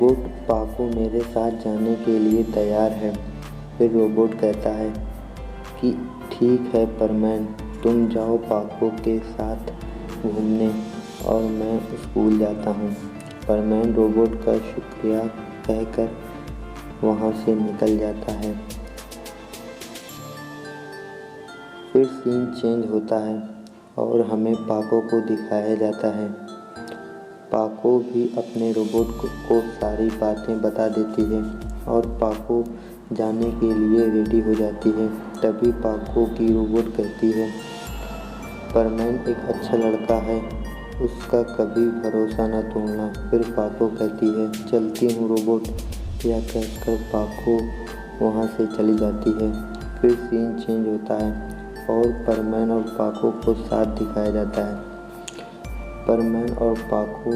Robot पाको मेरे साथ जाने के लिए तैयार है। फिर रोबोट कहता है कि ठीक है परमैन, तुम जाओ पाको के साथ घूमने और मैं स्कूल जाता हूँ। परमैन रोबोट का शुक्रिया कहकर वहाँ से निकल जाता है। फिर सीन चेंज होता है और हमें पाको को दिखाया जाता है। पाको भी अपने रोबोट को सारी बातें बता देती है और पाको जाने के लिए रेडी हो जाती है। तभी पाको की रोबोट कहती है, परमैन एक अच्छा लड़का है, उसका कभी भरोसा न तोड़ना। फिर पाको कहती है, चलती हूँ रोबोट। यह कहकर पाको वहाँ से चली जाती है। फिर सीन चेंज होता है और परमैन और पाको को साथ दिखाया जाता है। परमैन और पाको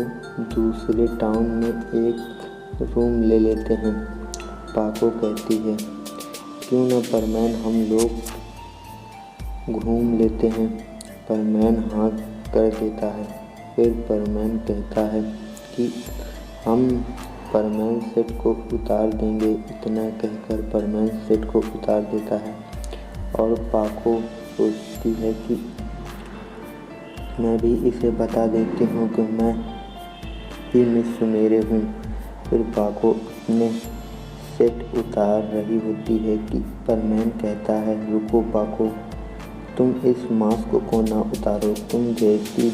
दूसरे टाउन में एक रूम ले लेते हैं। पाको कहती है, क्यों न परमैन हम लोग घूम लेते हैं। परमैन हाँ कर देता है। फिर परमैन कहता है कि हम परमैन सेट को उतार देंगे। इतना कहकर परमैन सेट को उतार देता है और पाको सोचती है कि मैं भी इसे बता देती हूँ कि मैं ही मिस मेरे हूँ। फिर पाको अपने सेट उतार रही होती है कि परमैन कहता है, रुको पाको, तुम इस मास्क को ना उतारो। तुम जैसी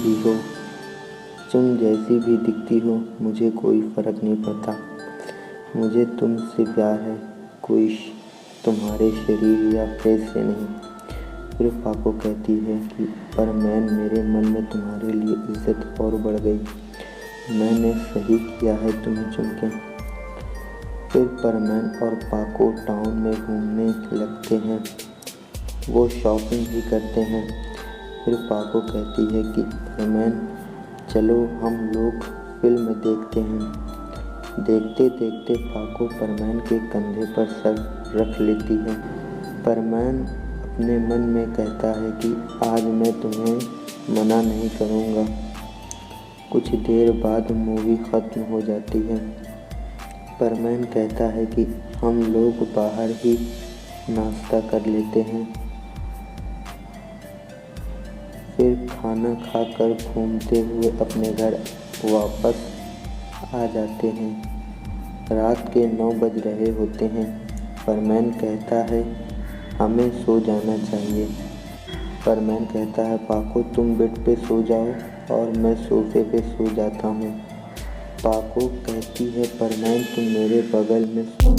भी दिखती हो, मुझे कोई फ़र्क नहीं पड़ता। मुझे तुमसे प्यार है, कोई तुम्हारे शरीर या फेस से नहीं। फिर पाको कहती है कि परमैन, मेरे मन में तुम्हारे लिए इज्जत और बढ़ गई। मैंने सही किया है तुम्हें चुनके। फिर परमैन और पाको टाउन में घूमने लगते हैं। वो शॉपिंग भी करते हैं। फिर पाको कहती है कि परमैन, चलो हम लोग फिल्म देखते हैं। देखते देखते पाको परमैन के कंधे पर सर रख लेती है। परमैन अपने मन में कहता है कि आज मैं तुम्हें मना नहीं करूँगा। कुछ देर बाद मूवी ख़त्म हो जाती है। परमैन कहता है कि हम लोग बाहर ही नाश्ता कर लेते हैं। फिर खाना खाकर घूमते हुए अपने घर वापस आ जाते हैं। रात के 9 बज रहे होते हैं। परमैन कहता है, हमें सो जाना चाहिए। परमैन कहता है, पाको तुम बेड पे सो जाओ और मैं सोफे पे सो जाता हूँ। पाको कहती है, परमैन तुम मेरे बगल में सो।